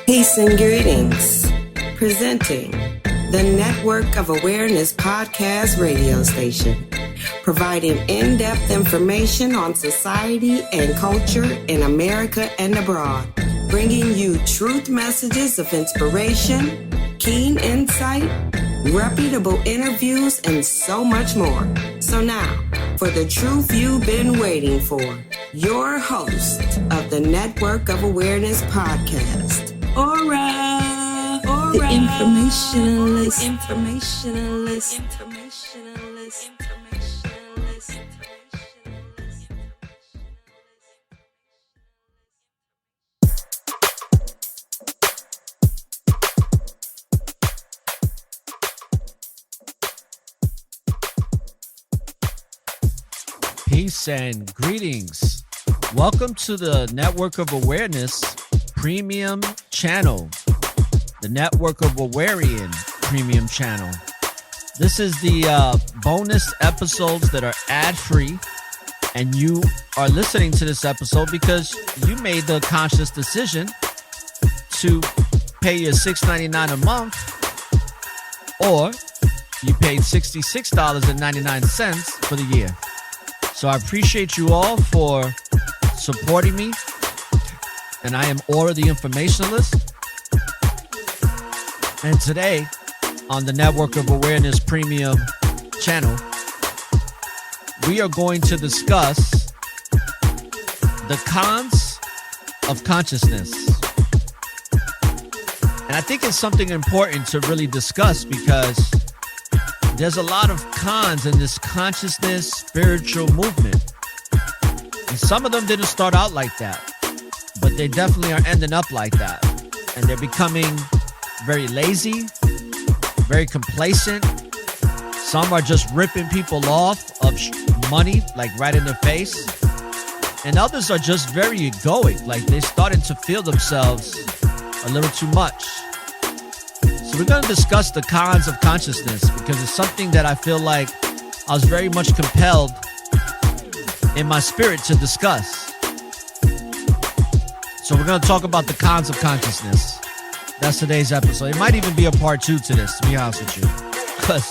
Peace and greetings. Presenting the Network of Awareness podcast radio station, providing in-depth information on society and culture in America and abroad, bringing you truth messages of inspiration, keen insight, reputable interviews, and so much more. So now, for the truth you've been waiting for, your host of the Network of Awareness podcast, Aura, the informationalist. Peace and greetings. Welcome to the Network of Awareness Premium Channel, the Network of Awarian Premium Channel. This is the bonus episodes that are ad-free, and you are listening to this episode because you made the conscious decision to pay your $6.99 a month, or you paid $66.99 for the year. So I appreciate you all for supporting me. And I am Aura the Informationalist. And today on the Network of Awareness Premium Channel, we are going to discuss the cons of consciousness. And I think it's something important to really discuss because there's a lot of cons in this consciousness spiritual movement. And some of them didn't start out like that, but they definitely are ending up like that. And they're becoming very lazy, very complacent. Some are just ripping people off of money, like right in their face. And others are just very egoic, like they're starting to feel themselves a little too much. So we're going to discuss the cons of consciousness because it's something that I feel like I was very much compelled in my spirit to discuss. So we're going to talk about the cons of consciousness. That's today's episode. It might even be a part 2 to this, to be honest with you, because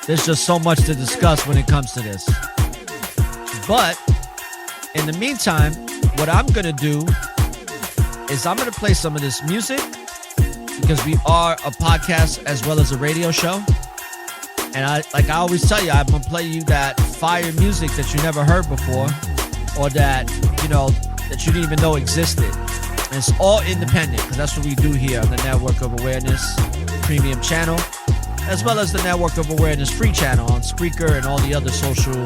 there's just so much to discuss when it comes to this. But in the meantime, what I'm going to do is I'm going to play some of this music because we are a podcast as well as a radio show. And I always tell you, I'm going to play you that fire music that you never heard before, or that, that you didn't even know existed. And it's all independent because that's what we do here on the Network of Awareness Premium Channel, as well as the Network of Awareness Free Channel on Spreaker and all the other social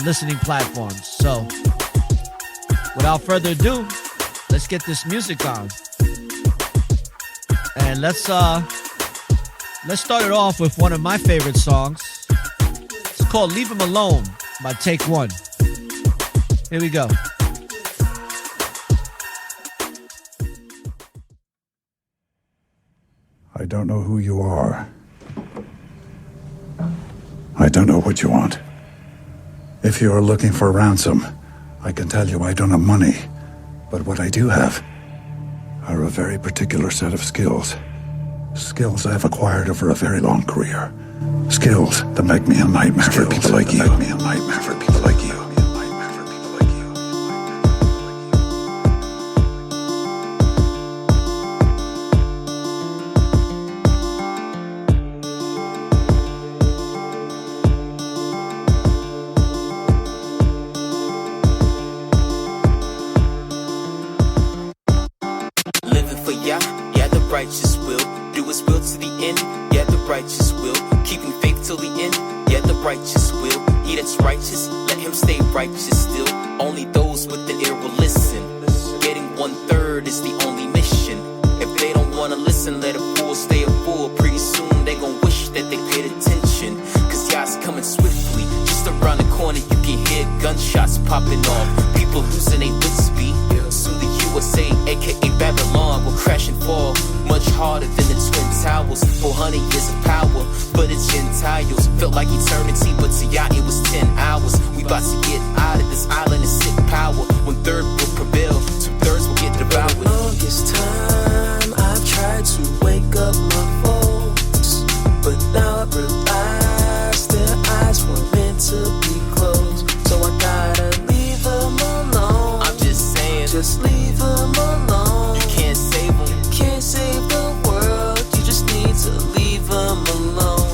listening platforms. So without further ado, let's get this music on. And let's start it off with one of my favorite songs. It's called Leave 'Em Alone by Take One. Here we go. I don't know who you are. I don't know what you want. If you are looking for ransom, I can tell you I don't have money. But what I do have are a very particular set of skills. Skills I've acquired over a very long career. Skills that make me a nightmare for people like you. Living for Yah, yeah, the righteous will. Do his will to the end, yeah, the righteous will. Keeping faith till the end, yeah, the righteous will. He that's righteous, let him stay righteous still. Only those with the ear will listen. Getting 1/3 is the only mission. If they don't wanna listen, let a fool stay a fool. Pretty soon they gon' wish that they paid attention. Cause Yah's coming swiftly. Just around the corner you can hear gunshots popping off. People losing their wits speed. Soon the USA, aka Babylon, will crash and fall. Much harder than the Twin Towers. 400 years of power, but it's Gentiles. Felt like eternity, but to Yah it was 10 hours. We about to get out of this island and sick power. 1/3 will prevail, 2/3 will get devoured. Longest time Just leave them alone. You can't save them. Can't save the world. You just need to leave them alone.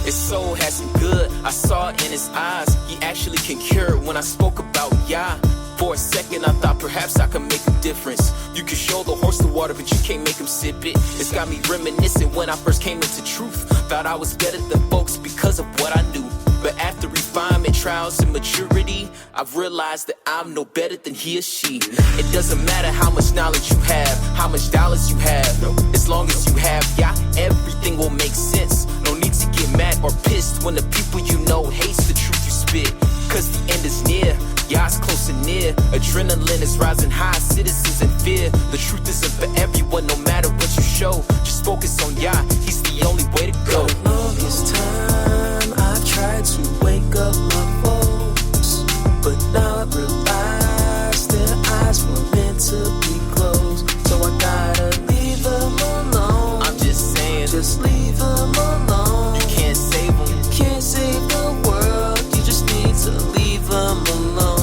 His soul has some good, I saw it in his eyes. He actually can cure when I spoke about Yah. For a second I thought perhaps I could make a difference. You can show the horse the water but you can't make him sip it. It's got me reminiscing when I first came into truth. Thought I was better than folks because of what I knew. But after refinement, trials, and maturity, I've realized that I'm no better than he or she. It doesn't matter how much knowledge you have, how much dollars you have. As long as you have Yah, everything will make sense. No need to get mad or pissed when the people you know hates the truth you spit. Cause the end is near, Yah's close and near. Adrenaline is rising high, citizens in fear. The truth isn't for everyone, no matter what you show. Just focus on Yah, he's the only way to go. The longest time I've tried to wake up my folks, but now I realize their eyes were meant to be closed. So I gotta leave them alone. I'm just saying, just leave them alone. You can't save them. Can't save the world. You just need to leave them alone.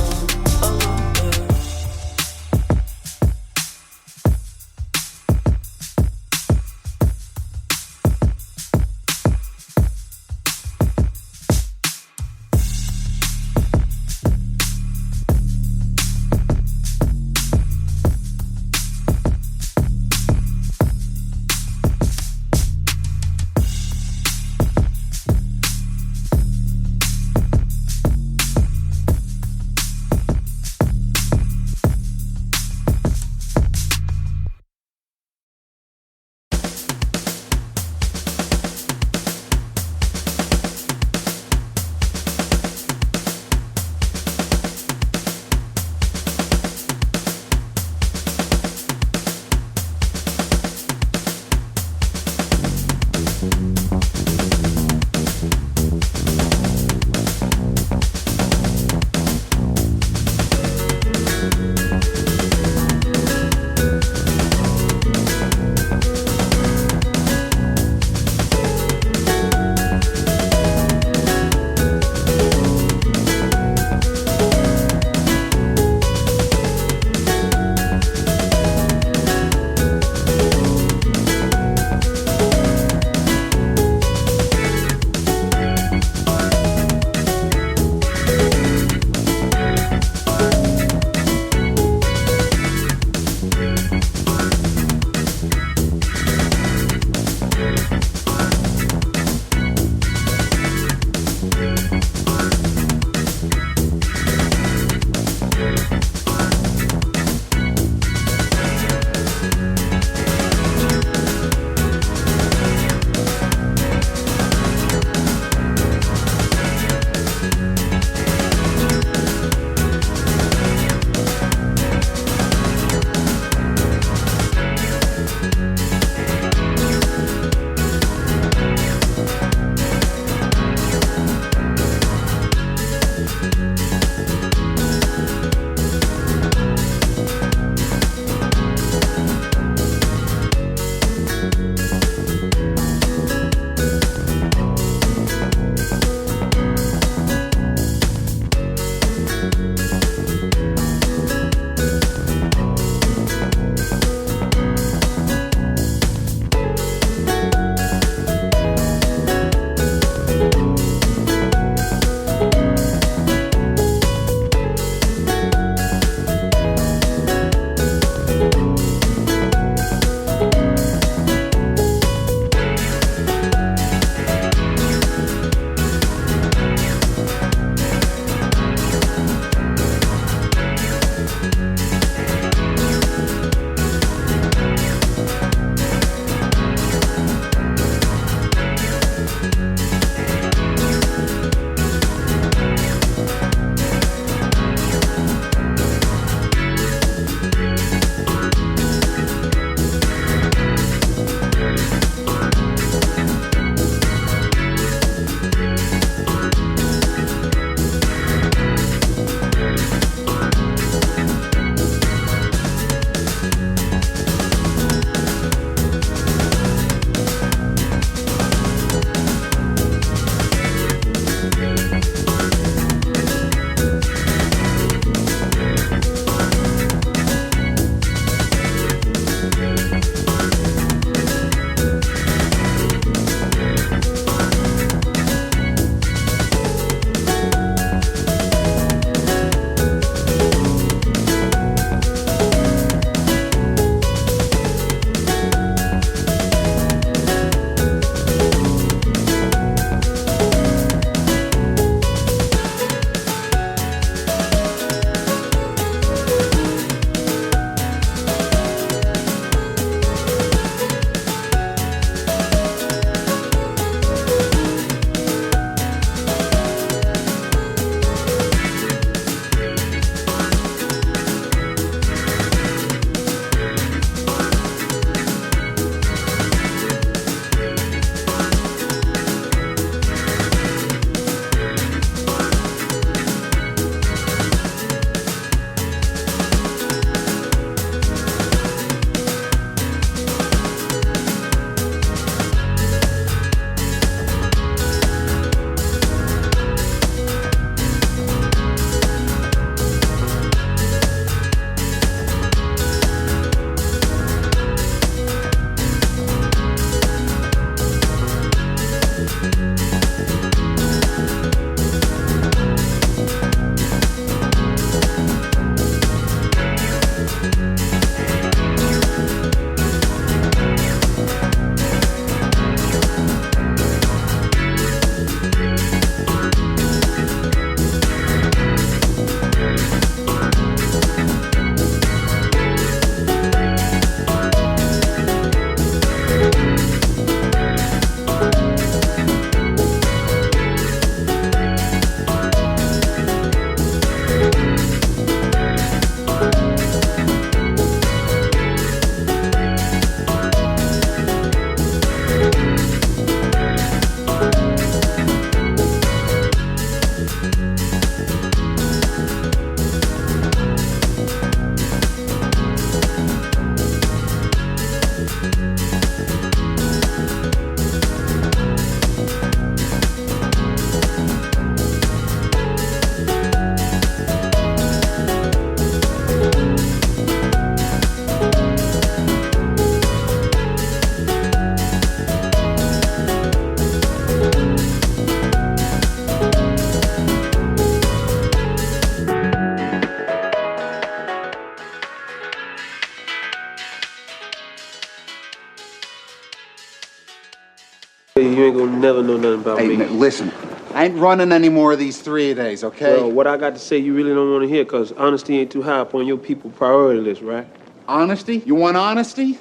You ain't gonna never know nothing about me. Hey, listen, I ain't running any more of these 3-a-days, okay? Well, what I got to say you really don't want to hear, because honesty ain't too high up on your people priority list, right? Honesty? You want honesty?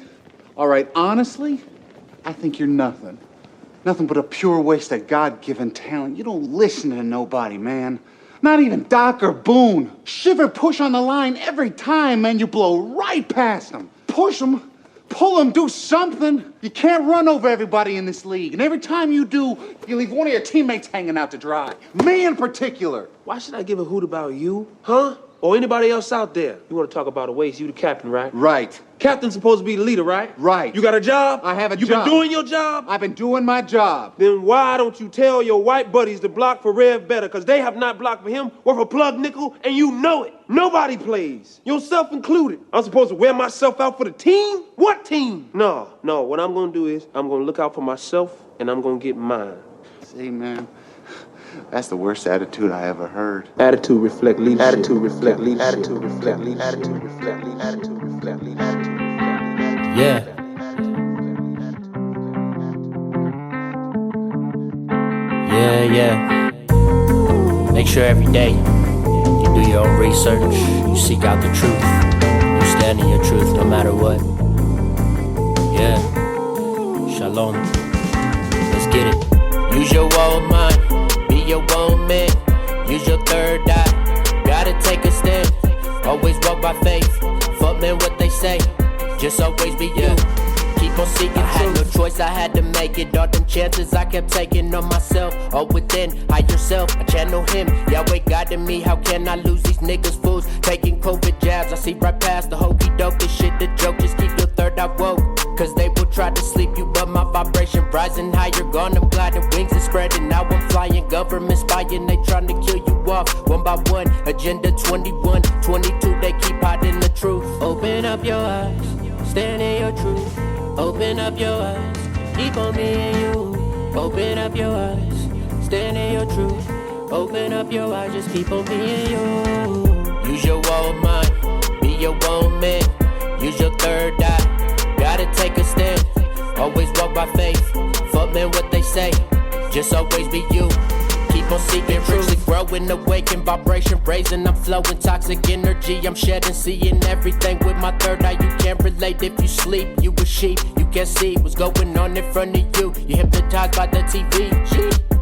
All right, honestly, I think you're nothing. Nothing but a pure waste of God-given talent. You don't listen to nobody, man. Not even Doc or Boone. Shiver push on the line every time, man. You blow right past them. Push them, pull them, do something. You can't run over everybody in this league. And every time you do, you leave one of your teammates hanging out to dry. Me in particular. Why should I give a hoot about you, huh? Or anybody else out there? You want to talk about a waste? You the captain, right? Right. Captain's supposed to be the leader, right? Right. You got a job? I have a you job. You been doing your job? I've been doing my job. Then why don't you tell your white buddies to block for Rev better? Because they have not blocked for him worth a plug nickel, and you know it. Nobody plays, yourself included. I'm supposed to wear myself out for the team? What team? No. What I'm going to do is I'm going to look out for myself, and I'm going to get mine. See, man, that's the worst attitude I ever heard. Attitude reflect leadership. Attitude reflect leadership. Attitude reflect leadership. Attitude reflect leadership. Attitude reflect leadership. Yeah. Yeah. Make sure every day you do your own research, you seek out the truth, you stand in your truth no matter what. Yeah. Shalom. Let's get it. Use your own mind, be your own man. Use your third eye, gotta take a stand. Always walk by faith, fuck man what they say. Just always be you. Keep on seeking truth. I had no choice, I had to make it. All them chances I kept taking on myself. All within, hide yourself, I channel him. Yahweh guiding me, how can I lose these niggas fools? Taking COVID jabs, I see right past the hokey doke. This shit the joke, just keep your third eye woke. Cause they will try to sleep you, but my vibration rising higher. Gone, I'm gliding, wings are spreading. Now I'm flying, government spying. They trying to kill you off, one by one. Agenda 21, 22, they keep hiding the truth. Open up your eyes, stand in your truth. Open up your eyes, keep on me and you. Open up your eyes, stand in your truth. Open up your eyes, just keep on me and you. Use your own mind, be your own man. Use your third eye, gotta take a stand. Always walk by faith, fuck man what they say. Just always be you. Keep on seeking truly growing, awaken, vibration raising. I'm flowing toxic energy, I'm shedding, seeing everything with my third eye. You can't relate if you sleep, you a sheep. You can't see what's going on in front of you. You hypnotized by the TV.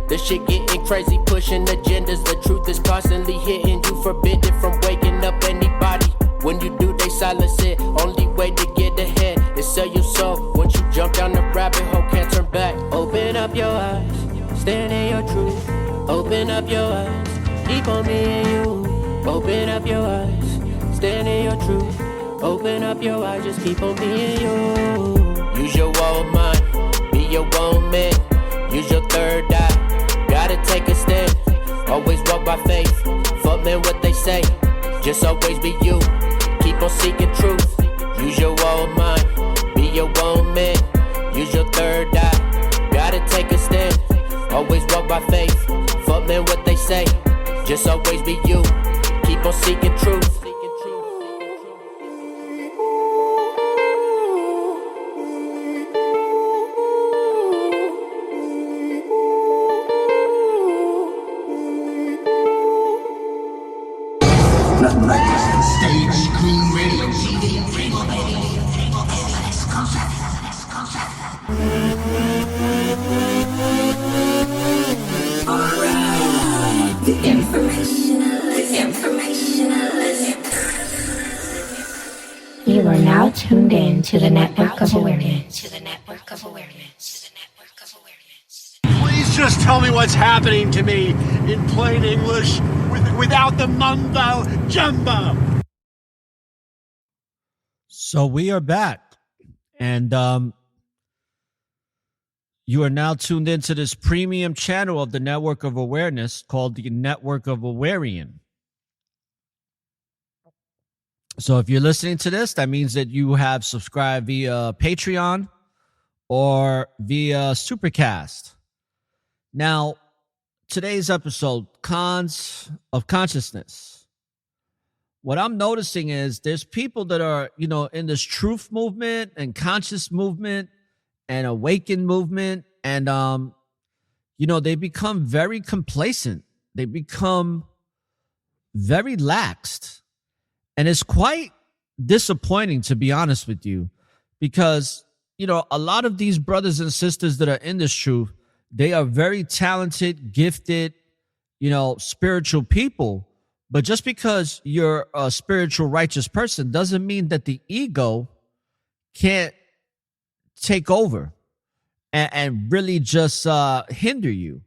This shit getting crazy, pushing agendas. The truth is constantly hitting you, forbidden from waking up anybody. When you do, they silence it. Only way to get ahead is sell your soul. Once you jump down the rabbit hole, can't turn back. Open up your eyes, stand in your truth. Open up your eyes, keep on me and you. Open up your eyes, stand in your truth. Open up your eyes, just keep on me and you. Use your own mind, be your own man. Use your third eye, gotta take a stand. Always walk by faith, fuck man what they say. Just always be you, keep on seeking truth. Use your own mind, be your own man. Use your third eye, gotta take a stand. Always walk by faith, fuck man what they say. Just always be you, keep on seeking truth. Nothing like this. Stage, screen, radio, TV. Alright, the informationalist. You are now tuned in to the network of awareness. Please just tell me what's happening to me in plain English without the mumbo jumbo. So we are back, and you are now tuned into this premium channel of the Network of Awareness called the Network of Awarian. So if you're listening to this, that means that you have subscribed via Patreon or via Supercast. Now, today's episode, Cons of Consciousness. What I'm noticing is there's people that are, in this truth movement and conscious movement and awakened movement And, they become very complacent. They become very laxed. And it's quite disappointing, to be honest with you, because, a lot of these brothers and sisters that are in this truth, they are very talented, gifted, spiritual people. But just because you're a spiritual, righteous person doesn't mean that the ego can't take over and really just hinder you.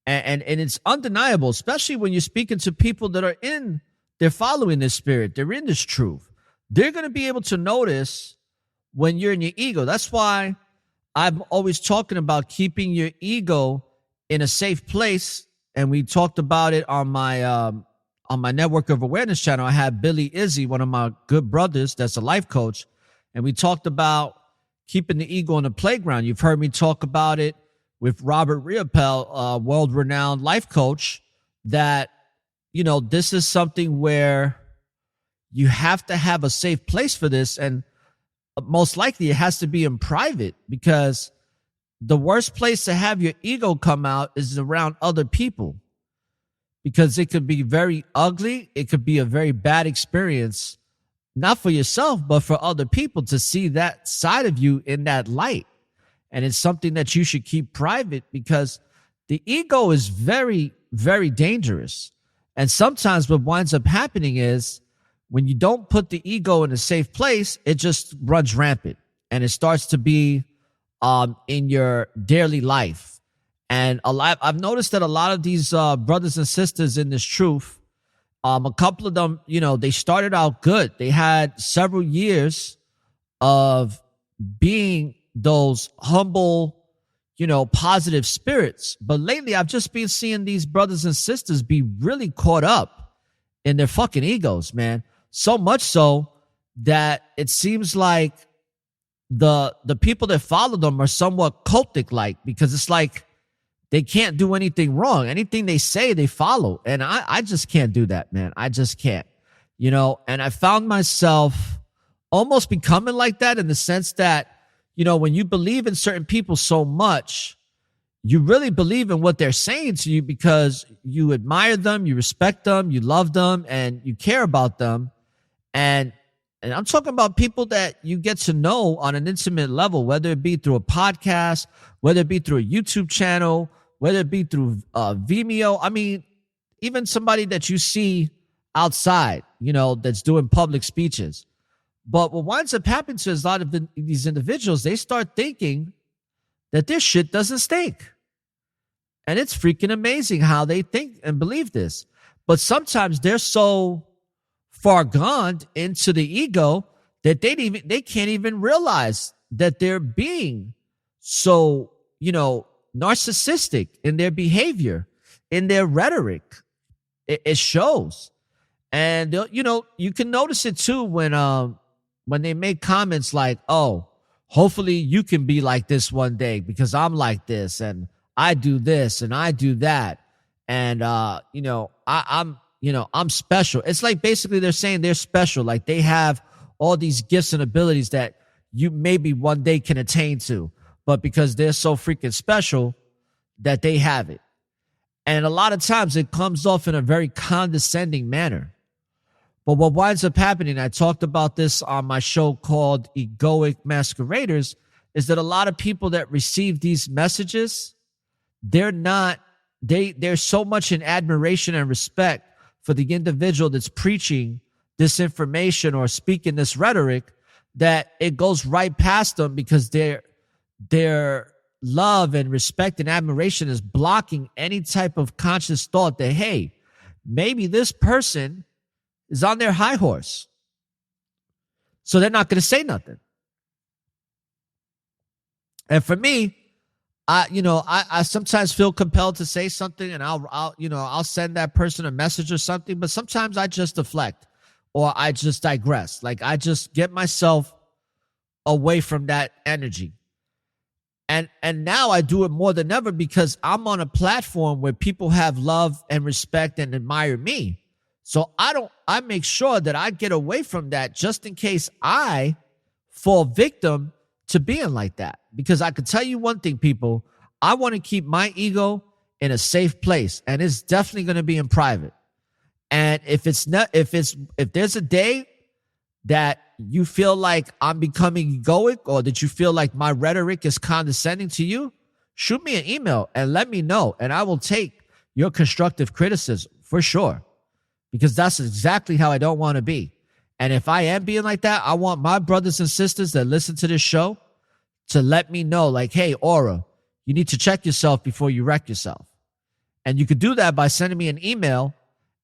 And it's undeniable, especially when you're speaking to people that are they're following this spirit, they're in this truth. They're going to be able to notice when you're in your ego. That's why I'm always talking about keeping your ego in a safe place. And we talked about it on my Network of Awareness channel. I had Billy Izzy, one of my good brothers that's a life coach, and we talked about keeping the ego on the playground. You've heard me talk about it with Robert Riopel, a world-renowned life coach, that, this is something where you have to have a safe place for this. And most likely it has to be in private, because the worst place to have your ego come out is around other people, because it could be very ugly. It could be a very bad experience, not for yourself, but for other people to see that side of you in that light. And it's something that you should keep private, because the ego is very, very dangerous. And sometimes what winds up happening is when you don't put the ego in a safe place, it just runs rampant and it starts to be in your daily life. And I've noticed that a lot of these brothers and sisters in this truth, a couple of them, they started out good. They had several years of being those humble, positive spirits. But lately, I've just been seeing these brothers and sisters be really caught up in their fucking egos, man. So much so that it seems like the people that follow them are somewhat cultic-like, because it's like they can't do anything wrong. Anything they say, they follow. And I just can't do that, man. I just can't, and I found myself almost becoming like that, in the sense that, when you believe in certain people so much, you really believe in what they're saying to you, because you admire them, you respect them, you love them, and you care about them. And I'm talking about people that you get to know on an intimate level, whether it be through a podcast, whether it be through a YouTube channel, whether it be through Vimeo. I mean, even somebody that you see outside, that's doing public speeches. But what winds up happening to a lot of these individuals, they start thinking that their shit doesn't stink. And it's freaking amazing how they think and believe this. But sometimes they're so far gone into the ego that they can't even realize that they're being so, narcissistic in their behavior, in their rhetoric. It shows. And, you can notice it too when they make comments like, oh, hopefully you can be like this one day because I'm like this and I do this and I do that. And, I'm special. It's like basically they're saying they're special. Like they have all these gifts and abilities that you maybe one day can attain to, but because they're so freaking special that they have it. And a lot of times it comes off in a very condescending manner. But what winds up happening, I talked about this on my show called Egoic Masqueraders, is that a lot of people that receive these messages, they're so much in admiration and respect for the individual that's preaching this information or speaking this rhetoric, that it goes right past them, because their love and respect and admiration is blocking any type of conscious thought that, hey, maybe this person is on their high horse. So they're not going to say nothing. And for me, I sometimes feel compelled to say something, and I'll send that person a message or something, but sometimes I just deflect or I just digress. Like I just get myself away from that energy. And now I do it more than ever, because I'm on a platform where people have love and respect and admire me. So I make sure that I get away from that, just in case I fall victim to being like that. Because I can tell you one thing, people, I want to keep my ego in a safe place, and it's definitely going to be in private. And if there's a day that you feel like I'm becoming egoic, or that you feel like my rhetoric is condescending to you, shoot me an email and let me know, and I will take your constructive criticism for sure, because that's exactly how I don't want to be. And if I am being like that, I want my brothers and sisters that listen to this show to let me know, like, hey, Aura, you need to check yourself before you wreck yourself. And you could do that by sending me an email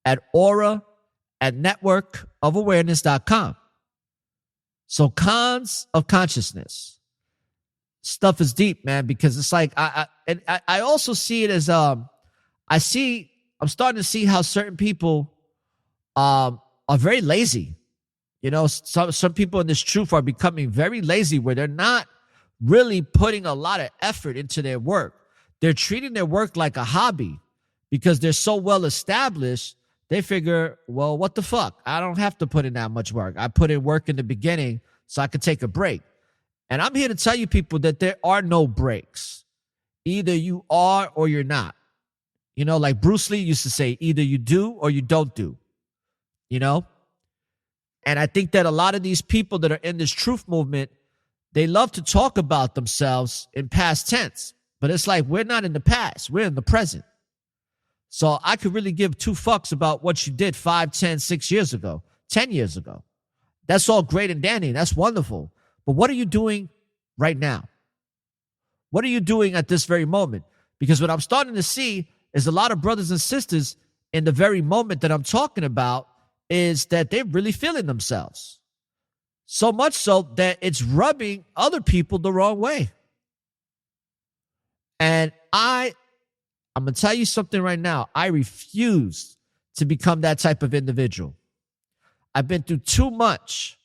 at aura@networkofawareness.com. So cons of consciousness. Stuff is deep, man, because it's like, I also see it as, I'm starting to see how certain people are very lazy. You know, some people in this truth are becoming very lazy, where they're not really putting a lot of effort into their work. They're treating their work like a hobby because they're so well established. They figure, well, what the fuck? I don't have to put in that much work. I put in work in the beginning so I could take a break. And I'm here to tell you people that there are no breaks. Either you are or you're not. You know, like Bruce Lee used to say, either you do or you don't do. You know? And I think that a lot of these people that are in this truth movement, they love to talk about themselves in past tense. But it's like, we're not in the past. We're in the present. So I could really give two fucks about what you did 5, 10, 6 years ago, 10 years ago. That's all great and dandy. That's wonderful. But what are you doing right now? What are you doing at this very moment? Because what I'm starting to see is a lot of brothers and sisters in the very moment that I'm talking about is that they're really feeling themselves. So much so that it's rubbing other people the wrong way. And I'm going to tell you something right now. I refuse to become that type of individual. I've been through too much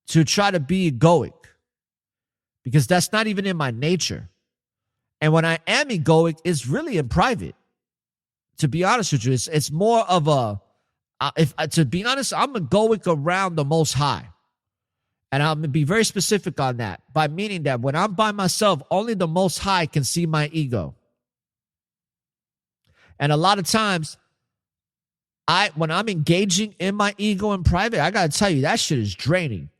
to try to be egoic, because that's not even in my nature. And when I am egoic, it's really in private. To be honest with you, it's more of a, to be honest, I'm egoic around the Most High. And I'm going to be very specific on that, by meaning that when I'm by myself, only the Most High can see my ego. And a lot of times, when I'm engaging in my ego in private, I got to tell you, that shit is draining.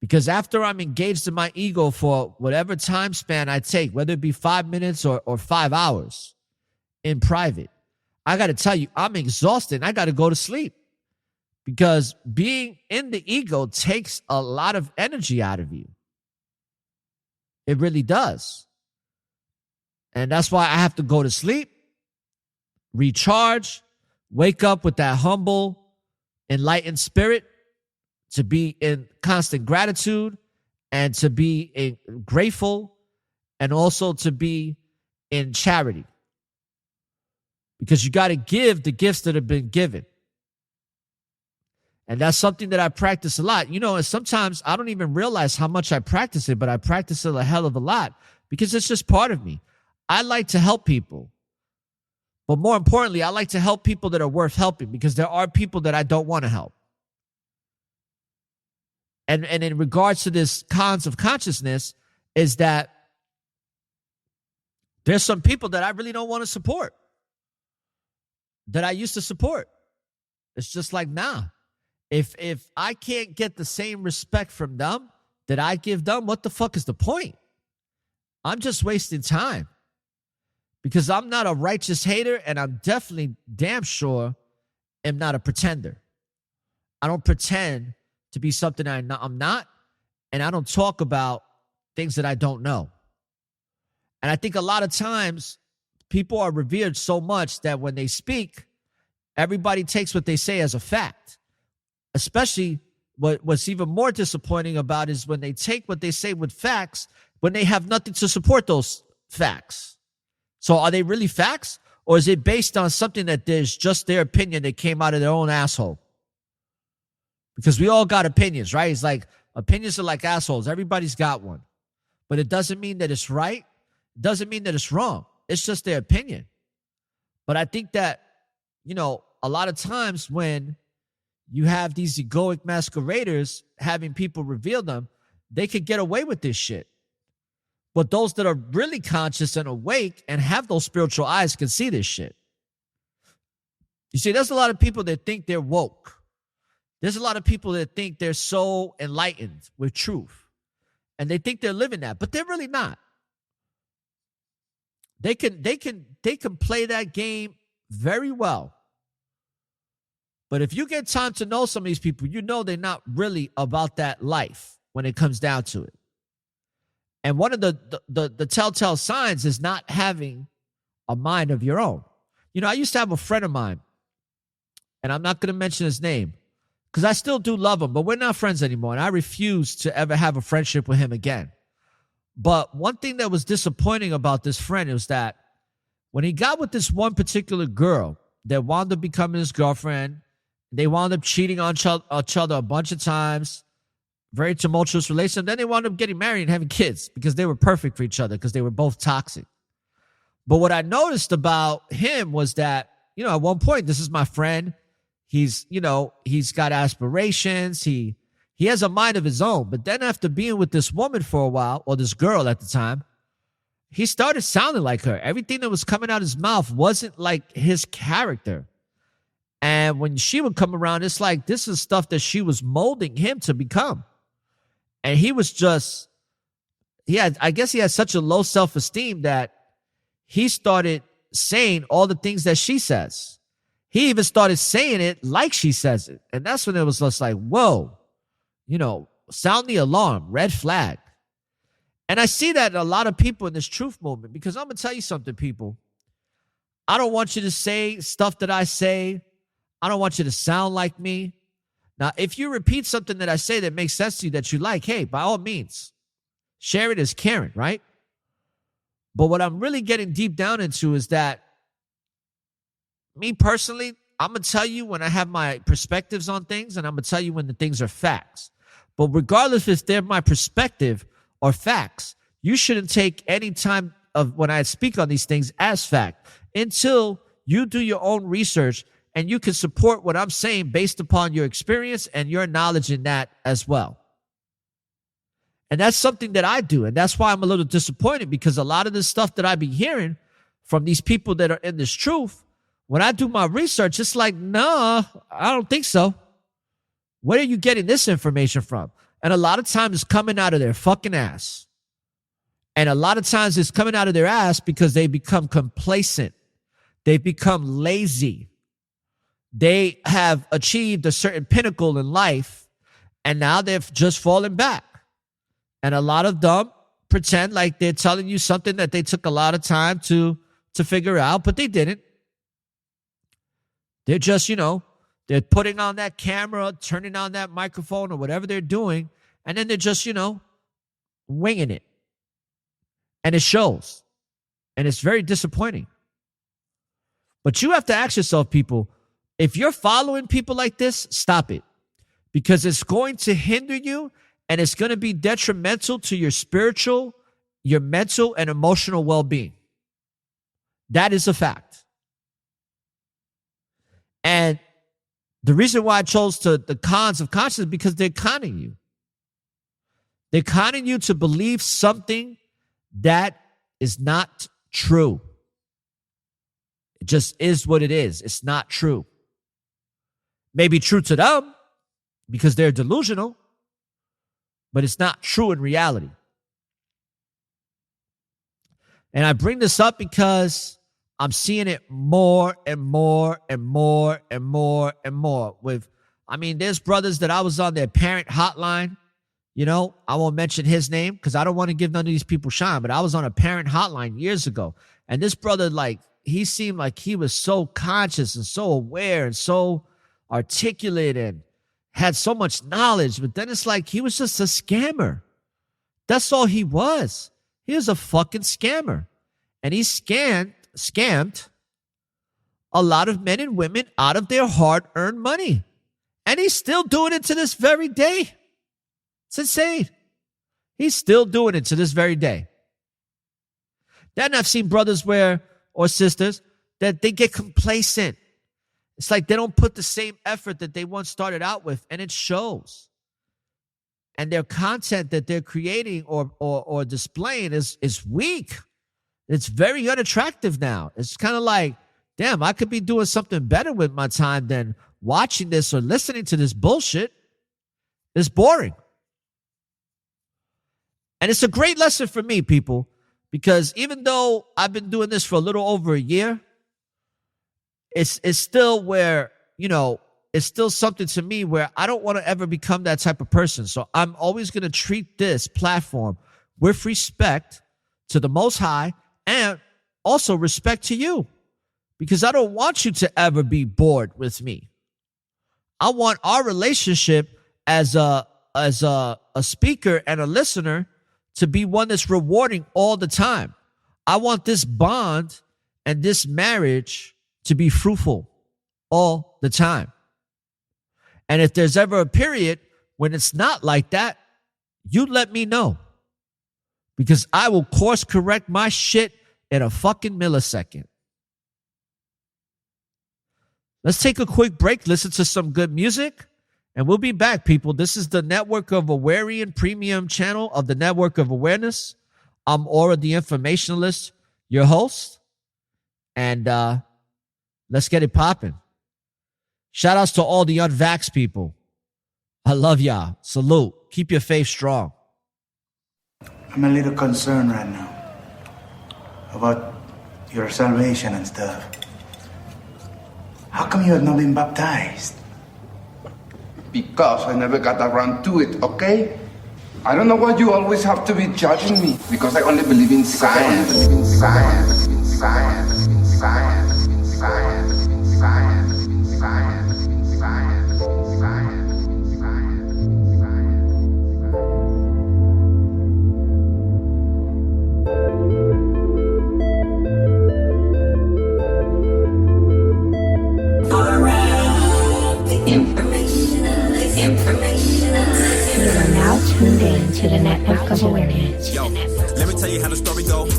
Because after I'm engaged in my ego for whatever time span I take, whether it be 5 minutes or 5 hours in private, I got to tell you, I'm exhausted. I got to go to sleep. Because being in the ego takes a lot of energy out of you. It really does. And that's why I have to go to sleep, recharge, wake up with that humble, enlightened spirit, to be in constant gratitude and to be grateful, and also to be in charity. Because you got to give the gifts that have been given. And that's something that I practice a lot. You know, and sometimes I don't even realize how much I practice it, but I practice it a hell of a lot because it's just part of me. I like to help people. But more importantly, I like to help people that are worth helping, because there are people that I don't want to help. And in regards to this cons of consciousness, is that there's some people that I really don't want to support, that I used to support. It's just like, nah. If I can't get the same respect from them that I give them, what the fuck is the point? I'm just wasting time. Because I'm not a righteous hater, and I'm definitely damn sure am not a pretender. I don't pretend to be something I'm not, and I don't talk about things that I don't know. And I think a lot of times people are revered so much that when they speak, everybody takes what they say as a fact. Especially what's even more disappointing about is when they take what they say with facts when they have nothing to support those facts. So are they really facts, or is it based on something that there's just their opinion that came out of their own asshole? Because we all got opinions, right? It's like opinions are like assholes. Everybody's got one. But it doesn't mean that it's right. It doesn't mean that it's wrong. It's just their opinion. But I think that, you know, a lot of times when you have these egoic masqueraders having people reveal them, they could get away with this shit. But those that are really conscious and awake and have those spiritual eyes can see this shit. You see, there's a lot of people that think they're woke. There's a lot of people that think they're so enlightened with truth. And they think they're living that, but they're really not. They can play that game very well. But if you get time to know some of these people, you know they're not really about that life when it comes down to it. And one of the telltale signs is not having a mind of your own. You know, I used to have a friend of mine, and I'm not going to mention his name because I still do love him, but we're not friends anymore, and I refuse to ever have a friendship with him again. But one thing that was disappointing about this friend was that when he got with this one particular girl that wound up becoming his girlfriend, they wound up cheating on each other a bunch of times, very tumultuous relationship. Then they wound up getting married and having kids because they were perfect for each other because they were both toxic. But what I noticed about him was that, you know, at one point, this is my friend. He's got aspirations. He has a mind of his own. But then after being with this woman for a while, or this girl at the time, he started sounding like her. Everything that was coming out of his mouth wasn't like his character. And when she would come around, it's like this is stuff that she was molding him to become. And he was just, I guess he had such a low self-esteem that he started saying all the things that she says. He even started saying it like she says it. And that's when it was just like, whoa, you know, sound the alarm, red flag. And I see that in a lot of people in this truth movement because I'm going to tell you something, people. I don't want you to say stuff that I say. I don't want you to sound like me. Now, if you repeat something that I say that makes sense to you that you like, hey, by all means, share it as caring, right? But what I'm really getting deep down into is that me personally, I'm going to tell you when I have my perspectives on things, and I'm going to tell you when the things are facts. But regardless if they're my perspective or facts, you shouldn't take any time of when I speak on these things as fact until you do your own research and you can support what I'm saying based upon your experience and your knowledge in that as well. And that's something that I do. And that's why I'm a little disappointed because a lot of this stuff that I be hearing from these people that are in this truth, when I do my research, it's like, nah, I don't think so. Where are you getting this information from? And a lot of times it's coming out of their fucking ass. And a lot of times it's coming out of their ass because they become complacent. They become lazy. They have achieved a certain pinnacle in life, and now they've just fallen back. And a lot of them pretend like they're telling you something that they took a lot of time to figure out, but they didn't. They're just, they're putting on that camera, turning on that microphone or whatever they're doing, and then they're just, winging it. And it shows. And it's very disappointing. But you have to ask yourself, people, if you're following people like this, stop it. Because it's going to hinder you and it's going to be detrimental to your spiritual, your mental, and emotional well-being. That is a fact. And the reason why I chose the cons of consciousness is because they're conning you. They're conning you to believe something that is not true. It just is what it is. It's not true. Maybe true to them because they're delusional, but it's not true in reality. And I bring this up because I'm seeing it more and more and more and more and more there's brothers that I was on their parent hotline. I won't mention his name because I don't want to give none of these people shine, but I was on a parent hotline years ago. And this brother, he seemed like he was so conscious and so aware and so articulate and had so much knowledge. But then it's like he was just a scammer. That's all he was. He was a fucking scammer. And he scammed a lot of men and women out of their hard-earned money. And he's still doing it to this very day. It's insane. He's still doing it to this very day. Then I've seen brothers or sisters that they get complacent. It's like they don't put the same effort that they once started out with, and it shows. and their content that they're creating or displaying is weak. It's very unattractive now. It's kind of like, damn, I could be doing something better with my time than watching this or listening to this bullshit. It's boring. And it's a great lesson for me, people, because even though I've been doing this for a little over a year, it's still where, you know, it's still something to me where I don't want to ever become that type of person. So I'm always going to treat this platform with respect to the Most High and also respect to you, because I don't want you to ever be bored with me. I want our relationship as a speaker and a listener to be one that's rewarding all the time. I want this bond and this marriage to be fruitful all the time. And if there's ever a period when it's not like that, you let me know, because I will course correct my shit in a fucking millisecond. Let's take a quick break, listen to some good music, and we'll be back, people. This is the Network of Awarian Premium channel of the Network of Awareness. I'm Aura the Informationalist, your host, and let's get it popping. Shout outs to all the unvaxxed people. I love y'all. Salute. Keep your faith strong. I'm a little concerned right now about your salvation and stuff. How come you have not been baptized? Because I never got around to it, okay? I don't know why you always have to be judging me. Because I only believe in science. Science. You are now tuned in to the Network of Awareness. Yo, let me tell you how the story go.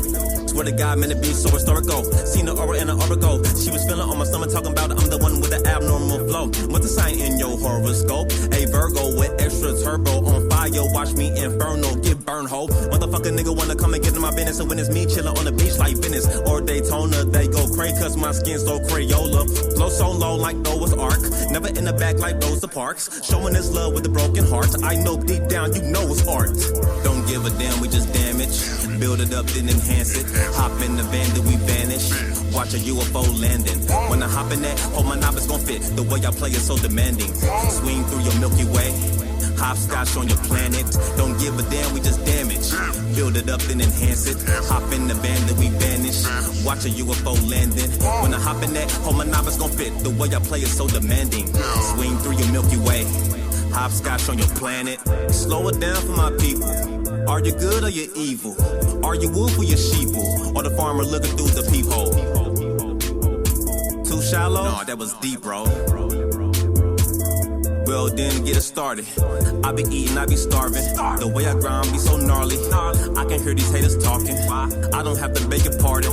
Swear to God, man, it be so historical. Seen the aura in an oracle. She was feeling on my stomach, talking about I'm the one with the abnormal flow. What's the sign in your horoscope? A Virgo with extra turbo on fire. Watch me inferno, get burned, ho. Motherfucker nigga wanna come and get in my business. And when it's me chillin' on the beach like Venice or Daytona, they go cray, cause my skin so Crayola. Flow so low like Noah's Ark. Never in the back like Rosa Parks. Showing this love with a broken heart. I know deep down you know it's art. Don't give a damn, we just damage. Build it up, then enhance it. Hop in the van, then we vanish. Watch a UFO landing. When I hop in that, hold my knob, it's gon' fit. The way I play is so demanding. Swing through your Milky Way. Hopscotch on your planet. Don't give a damn, we just damage. Build it up, then enhance it. Hop in the van, then we vanish. Watch a UFO landing. When I hop in that, hold my knob, it's gon' fit. The way I play is so demanding. Swing through your Milky Way. Hopscotch on your planet. Slow it down for my people. Are you good or you evil? Are you wolf or you sheeple? Or the farmer looking through the peephole? Too shallow? No, that was deep, bro. Well, then get it started. I be eating, I be starving. The way I grind be so gnarly. I can hear these haters talking. I don't have to beg a pardon.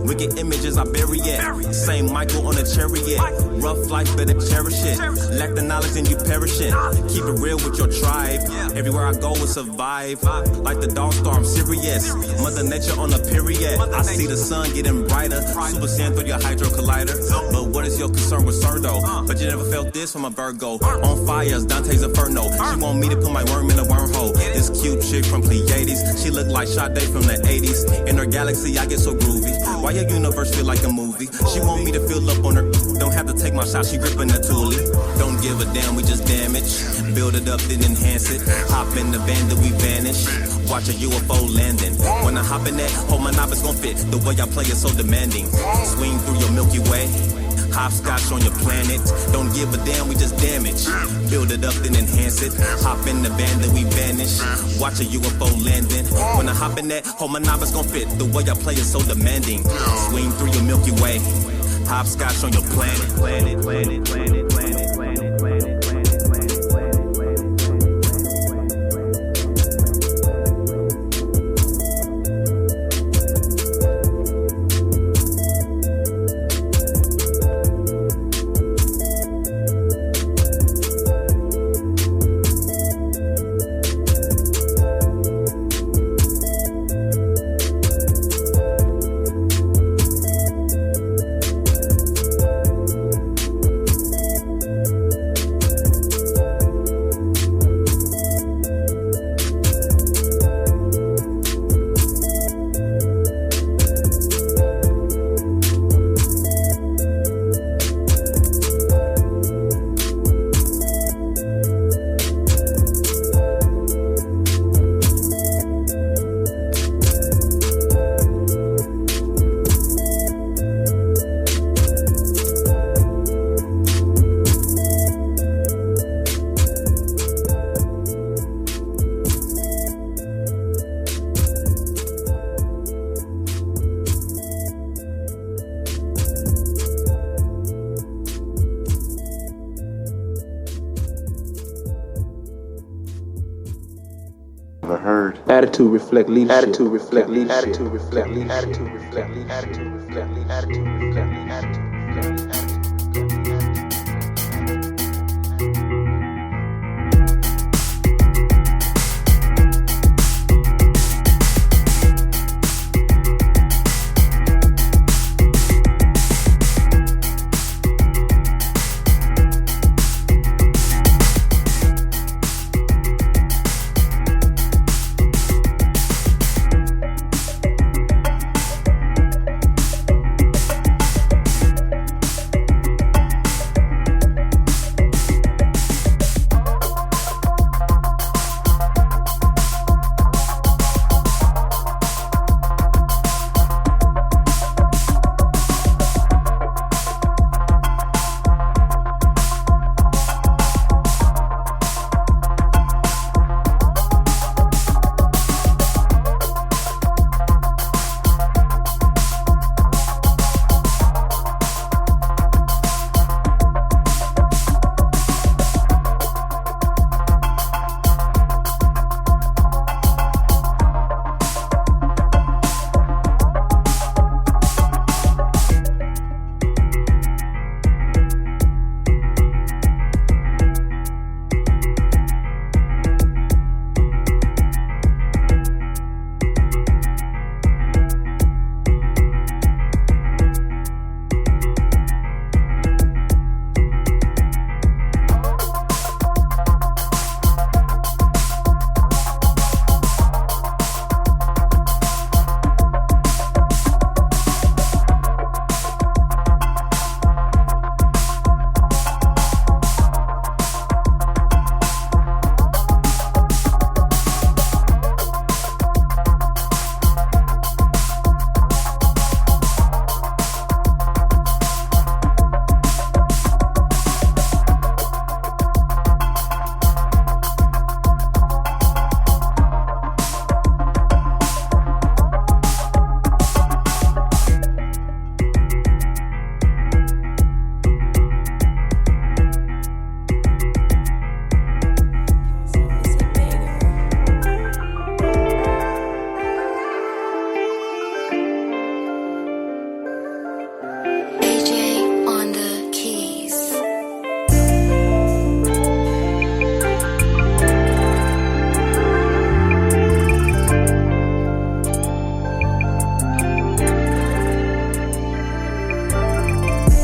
Wicked images I bury it. Same Michael on a chariot. Rough life, better cherish it. Lack the knowledge and you perish it. Keep it real with your tribe. Everywhere I go, we survive. Like the dog star, I'm serious. Mother Nature on a period. I see the sun getting brighter. Super Saiyan through your hydro collider. But what is your concern with Cerdo? But you never felt this from a Virgo. On fires, Dante's Inferno. She want me to put my worm in a wormhole. This cute chick from Pleiades. She look like Sade from the 80s. In her galaxy, I get so groovy. Why your universe feel like a movie? She want me to fill up on her. Don't have to take my shot, she gripping the toolie. Don't give a damn, we just damage. Build it up, then enhance it. Hop in the van, then we vanish. Watch a UFO landing. When I hop in that, hold my knob, it's gon' fit. The way I play is so demanding. Swing through your Milky Way. Hopscotch on your planet. Don't give a damn, we just damage. Build it up, then enhance it. Hop in the van, then we vanish. Watch a UFO landing. When I hop in that, hold my knob, it's gon' fit. The way I play is so demanding. Swing through your Milky Way. Hopscotch on your planet. Planet, planet, planet, planet, planet, planet. ever heard. Attitude reflect leadership. Attitude reflect leadership. Attitude reflect leadership. Attitude reflect leadership. Attitude reflect leadership. Attitude reflect leadership.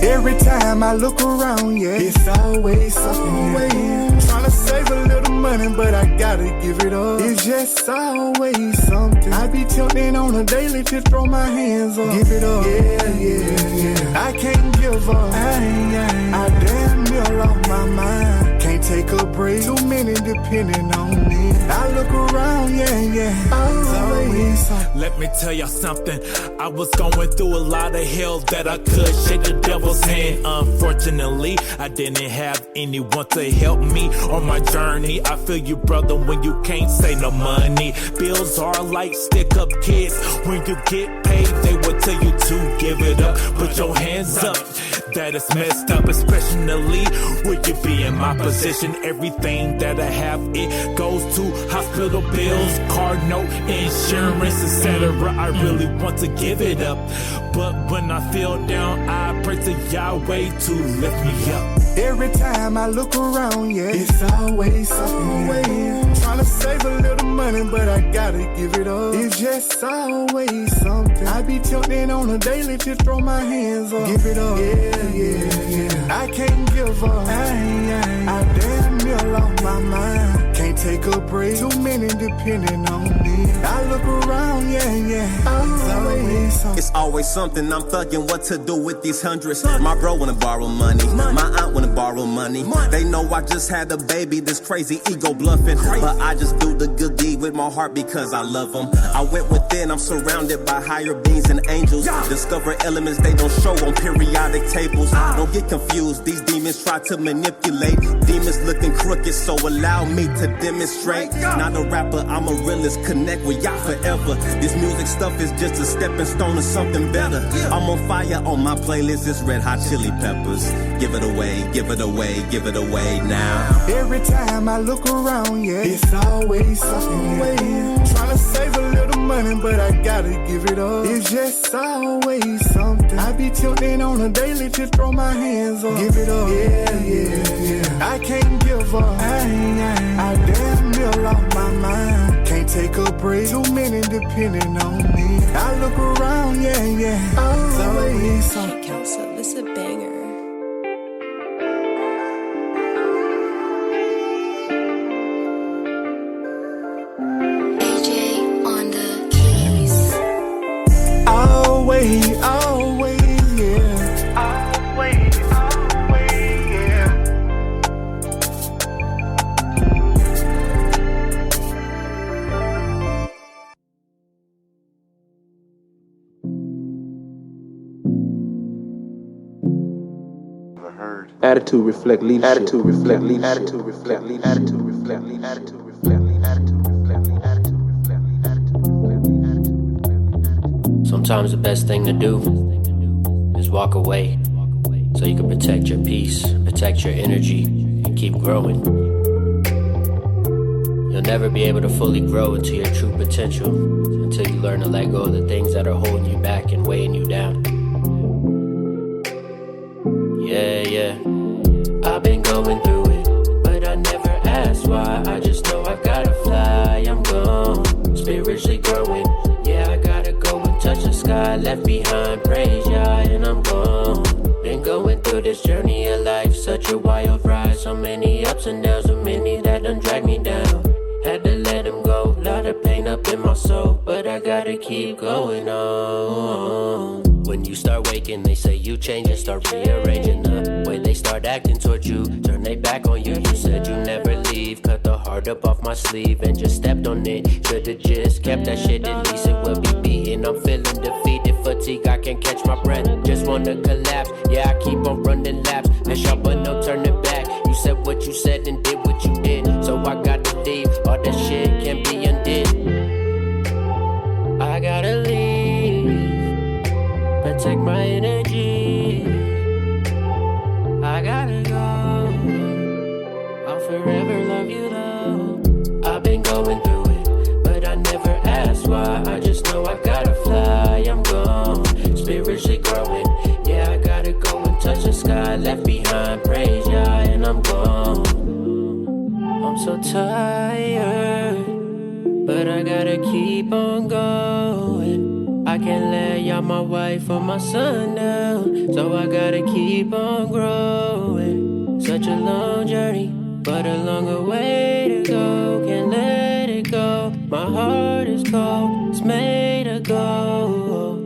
Every time I look around, yeah, it's always something. Trying to save a little money, but I gotta give it up. It's just always something. I be tempted on a daily to throw my hands up. Give it up, yeah. I can't give up. I damn near lost my mind. Can't take a break. Too many depending on me. I look around, yeah. Always something. Let me tell y'all something. I was going through a lot of hell that I could shake the devil's hand. Unfortunately, I didn't have anyone to help me on my journey. I feel you, brother, when you can't say no money. Bills are like stick-up kids. When you get paid, they will tell you to give it up. Put your hands up. That is messed up, especially would you be in my position. Everything that I have, it goes to hospital bills, car note, insurance, etc. I really want to give it up, but when I feel down, I pray to Yahweh to lift me up. Every time I look around, yeah, it's always something. Trying to save a little money, but I gotta give it up. It's just always something. I be tempted on a daily to throw my hands up. Give it up, yeah. I can't give up. I damn near lost my mind. Can't take a break. Too many depending on me. I look around, yeah. Always something. It's always something. I'm thugging what to do with these hundreds. My bro wanna borrow money. My aunt wanna borrow money. They know I just had a baby. This crazy ego bluffing. But I just do the good deed with my heart because I love them. I went within. I'm surrounded by higher beings and angels. Discover elements they don't show on periodic tables. Don't get confused. These demons try to manipulate. Demons looking crooked. it, so allow me to demonstrate. Not a rapper, I'm a realist, connect with y'all forever. This music stuff is just a stepping stone to something better. I'm on fire on my playlist, it's Red Hot Chili Peppers. Give it away, give it away, give it away now. Every time I look around, yeah, it's always something, yeah. Trying to save a little money, but I gotta give it up. It's just always something. I be tilting on a daily, just throw my hands up. Give it up, yeah. I can't give up. I damn near lost my mind. Can't take a break. Too many depending on me. I look around, yeah. Always something. Council, this is a banger. Always, yeah. Always, yeah. Attitude reflect leadership. Attitude reflect leadership. Attitude reflect leadership. Attitude reflect leadership. Attitude reflect leadership. Attitude reflect leadership. Sometimes the best thing to do is walk away so you can protect your peace, protect your energy, and keep growing. You'll never be able to fully grow into your true potential until you learn to let go of the things that are holding you back and weighing you down. Yeah. I've been going through it, but I never asked why. I just know I gotta fly. I'm gone, spiritually growing. Yeah, I gotta go and touch the sky. Left behind, praise Yah, and I'm gone. Been going through this journey of life, such a wild ride. So many ups and downs, so many that done drag me down. Had to let them go, lot of pain up in my soul, but I gotta keep going on. When you start waking, they say you change and start rearranging the way they start acting towards you. Turn they back on you, you said you never leave. Cut the heart up off my sleeve and just stepped on it. Should've just kept that shit, at least it will be beaten. I'm feeling defeated, fatigue, I can't catch my breath. Just wanna collapse, yeah, I keep on running laps. Miss y'all, but no turning back. You said what you said and did what you did, so I gotta leave. All that shit can't be undid. I gotta leave, protect my energy. I gotta go, I'll forever love you though. I've been going through it, but I never asked why. I just know I gotta fly, I'm gone, spiritually growing. Yeah, I gotta go and touch the sky. Left behind, praise Yah, and I'm gone. I'm so tired, but I gotta keep on going. I can't let y'all my wife or my son down, so I gotta keep on growing. Such a long journey, but a longer way to go. Can't let it go, my heart is cold, it's made of gold.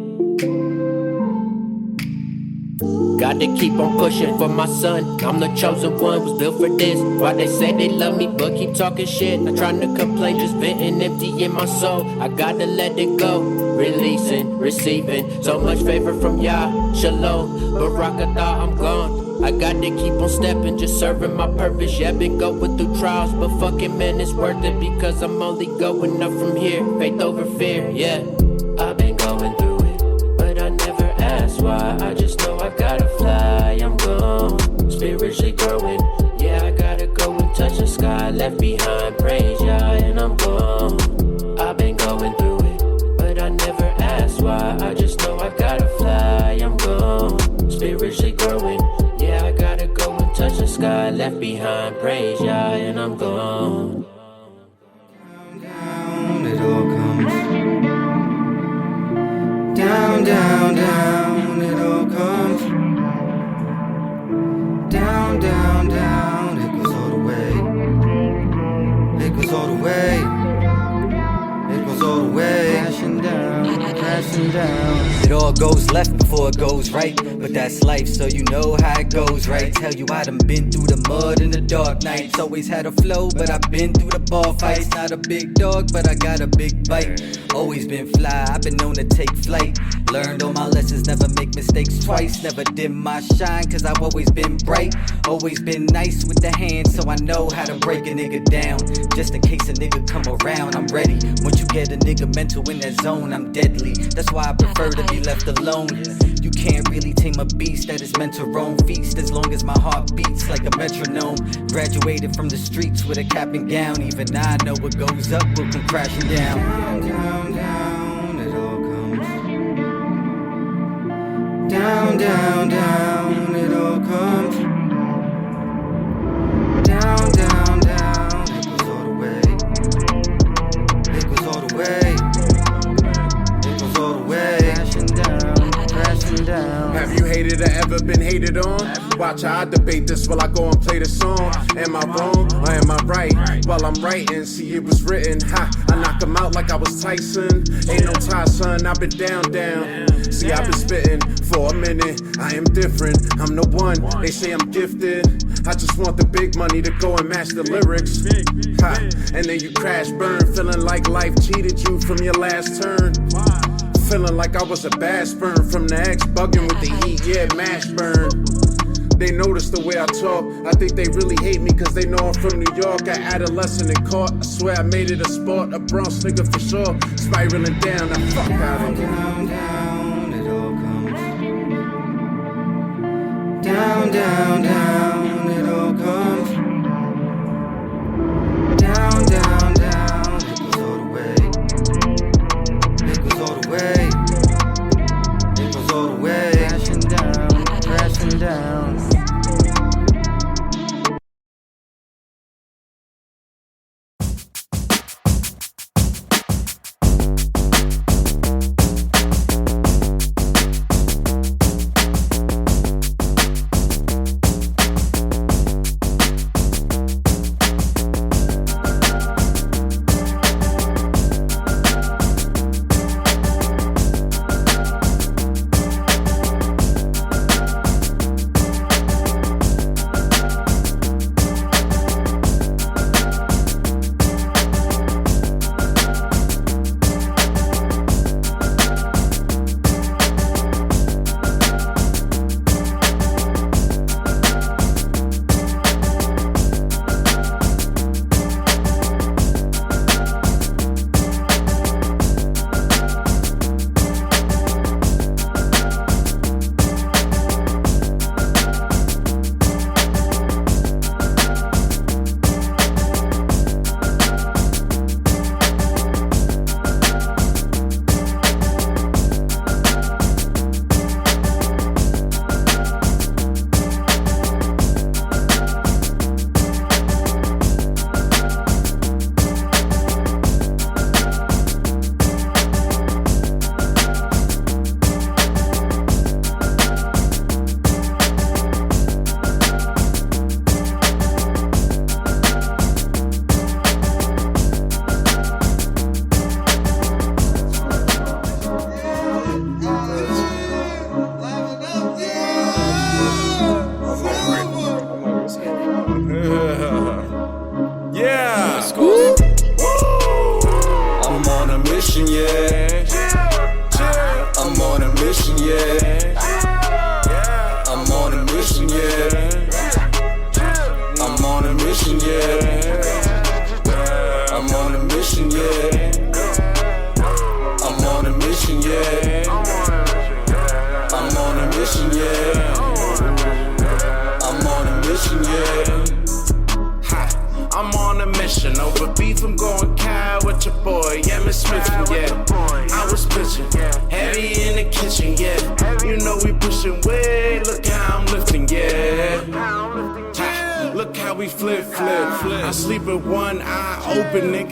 Got to keep on pushing for my son. I'm the chosen one, was built for this. Why they say they love me, but keep talking shit. Not trying to complain, just venting empty in my soul. I gotta let it go, releasing, receiving so much favor from Yah. Shalom, Barakatah, I'm gone. I got to keep on stepping, just serving my purpose. Yeah, been going through trials, but fucking man, it's worth it because I'm only going up from here. Faith over fear, yeah. I've been going through it, but I never asked why. I just know I gotta fly, I'm gone, spiritually growing. Yeah, I gotta go and touch the sky. Left behind, praise Yah, and I'm gone. I've been going through it, but I never asked why. I just know I gotta fly, I'm gone, spiritually growing. Yeah, I gotta go and touch the sky. Left behind, praise Yah, and I'm gone. Down, it all comes down, down, down, it all comes down, down, down, it goes all the way, it goes all the way, it goes all the way, crashing down, crashing down. It all goes left before it goes right, but that's life, so you know how it goes, right? Tell you I done been through the mud and the dark nights. Always had a flow, but I've been through the bar fights. Not a big dog, but I got a big bite. Always been fly, I've been known to take flight. Learned all my lessons, never make mistakes twice. Never dim my shine, cause I've always been bright. Always been nice with the hand, so I know how to break a nigga down. Just in case a nigga come around, I'm ready. Once you get a nigga mental in that zone, I'm deadly. That's why I prefer to be left alone. You can't really tame a beast that is meant to roam feast. As long as my heart beats like a metronome. Graduated from the streets with a cap and gown. Even I know what goes up will come crashing down. Down, down, it all comes. Down, down, down, it all comes. Down, down, down, it goes all the way. It goes all the way. It goes all the way. Crashing down, crashing down. Have you hated or ever been hated on? Watch how I debate this while I go and play the song. Am I wrong or am I right? While I'm writing, see it was written. Ha, I knock him out like I was Tyson. Ain't no tie, son, I've been down. See, I've been spitting for a minute. I am different, I'm the one. They say I'm gifted. I just want the big money to go and match the lyrics. Ha, and then you crash, burn, feeling like life cheated you from your last turn. Feeling like I was a bad sperm from the ex, bugging with the heat, yeah, mash burn. They notice the way I talk. I think they really hate me cause they know I'm from New York. I adolescent and caught. I swear I made it a sport. A Bronx nigga for sure. Spiraling down, I fuck out of here. Down, down, it all comes. Down, down, down, it all comes. Down, down, down, it goes all the way. It goes all the way. It goes all the way. Crashing down, crashing down.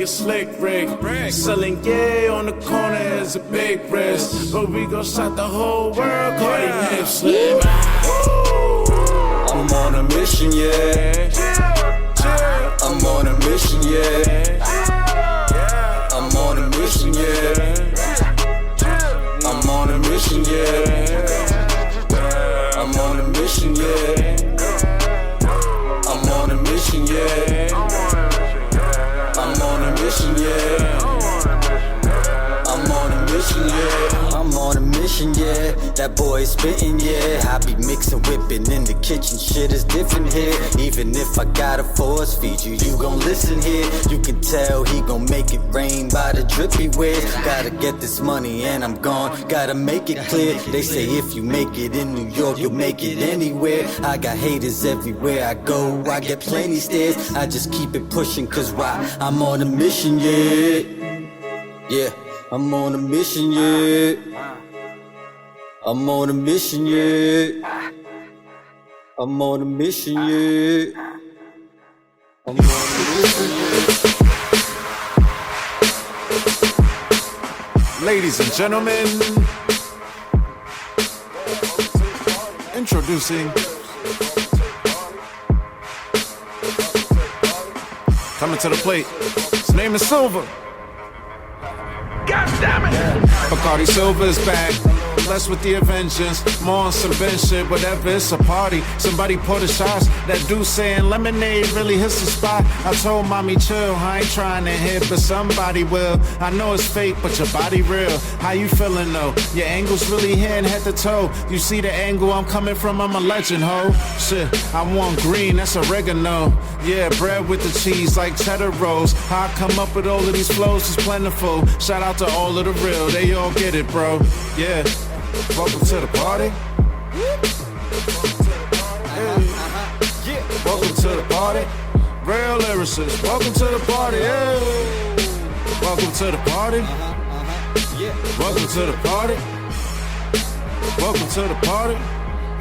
Slick Rick, selling gay on the corner is a big risk, but we gon' shot the whole world, Cardi Nip Slim. I'm on a mission, yeah. I'm on a mission, yeah. I'm on a mission, yeah. I'm on a mission, yeah. I'm on a mission, yeah. I'm on a mission, yeah. I'm on a mission, yeah. I'm on a mission, yeah. I'm on a mission, that boy spittin', yeah. I be mixin', whippin' in the kitchen, shit is different here. Even if I gotta force feed you, you gon' listen here. You can tell he gon' make it rain by the drip he wears. Gotta get this money and I'm gone, gotta make it clear. They say if you make it in New York, you'll make it anywhere. I got haters everywhere I go, I get plenty stares. I just keep it pushing, cause why? I'm on a mission, yeah. Yeah, I'm on a mission, yeah. I'm on a mission, yeah. I'm on a mission, yeah. I'm on a mission, yeah. Ladies and gentlemen, introducing, coming to the plate, his name is Silver. God damn it! Bacardi Silver is back. Blessed with the Avengers, more on some bench shit, whatever, it's a party. Somebody pour the shots, that dude saying lemonade really hits the spot. I told mommy chill, I ain't trying to hit, but somebody will. I know it's fake, but your body real. How you feeling though? Your angle's really hitting head to toe. You see the angle I'm coming from, I'm a legend, ho. Shit, I want green, that's oregano. Yeah, bread with the cheese like cheddar rolls. How I come up with all of these flows is plentiful. Shout out to all of the real, they all get it, bro. Yeah. Welcome to the party. Hey. Welcome to the party. Real lyricists, welcome to the party. Hey. Welcome to the party. Welcome to the party. Welcome to the party.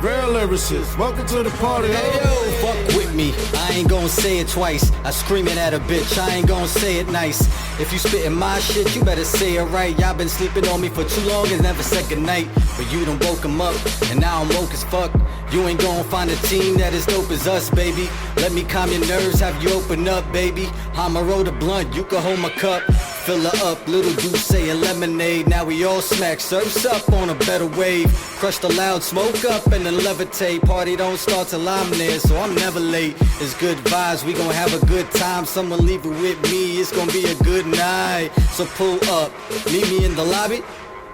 Real lyricists, welcome to the party. Hey yo, fuck with me, I ain't gon' say it twice. I scream it at a bitch, I ain't gon' say it nice. If you spittin' my shit, you better say it right. Y'all been sleeping on me for too long and never said goodnight. But you done woke him up, and now I'm woke as fuck. You ain't gon' find a team that is dope as us, baby. Let me calm your nerves, have you open up, baby. I'ma roll the blunt, you can hold my cup. Fill her up, little dude saying lemonade. Now we all smack, surfs up on a better wave. Crush the loud, smoke up and then levitate. Party don't start till I'm there, so I'm never late. It's good vibes, we gon' have a good time. Someone leave it with me, it's gon' be a good night. So pull up, meet me in the lobby.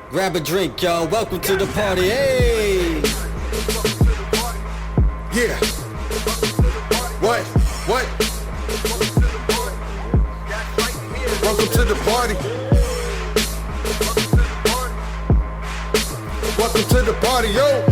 Grab a drink, y'all, welcome to the party, hey! Yeah. What? Welcome to the party. Welcome to the party, yo.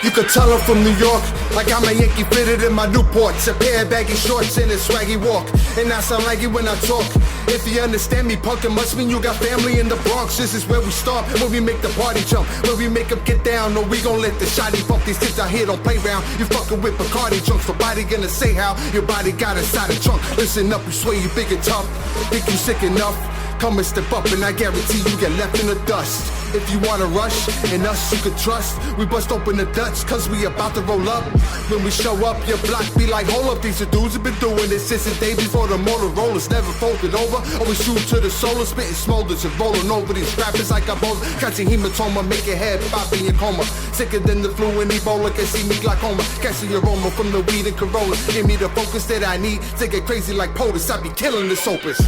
You could tell I'm from New York. I got my Yankee fitted in my Newports, a pair of baggy shorts and a swaggy walk. And I sound like it when I talk. If you understand me, punk, it must mean you got family in the Bronx. This is where we start, where we make the party jump, where we make them get down. No, we gon' let the shotty bump. These kids out here don't play round. You fucking with Bacardi junks, nobody gonna say how your body got inside a trunk. Listen up, you swear you big and tough. Think you sick enough? Come and step up and I guarantee you get left in the dust. If you wanna rush, and us you can trust. We bust open the Dutch, cause we about to roll up. When we show up, your block be like, hold up, these are dudes have been doing this since the day before the Motorola's never folded over. Always shoot to the solar, spitting smolders and rolling over these rappers like a boulder. Catching hematoma, make your head pop in your coma. Sicker than the flu and Ebola, can see me glaucoma. Catching your aroma from the weed and Corona. Give me the focus that I need to get crazy like POTUS. I be killing the soapers.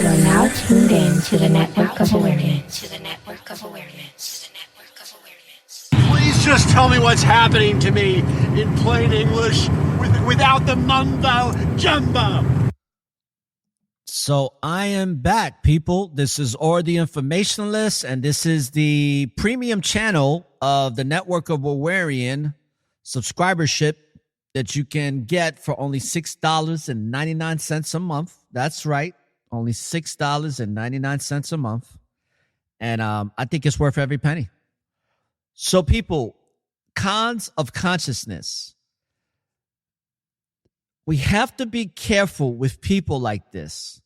are now tuned in to the Network of Awareness. Please just tell me what's happening to me in plain English without the mumbo jumbo. So I am back, people. This is Or the Informationalist, and this is the premium channel of the Network of Awarian subscribership that you can get for only $6.99 a month. That's right, only $6.99 a month. And I think it's worth every penny. So people, cons of consciousness. We have to be careful with people like this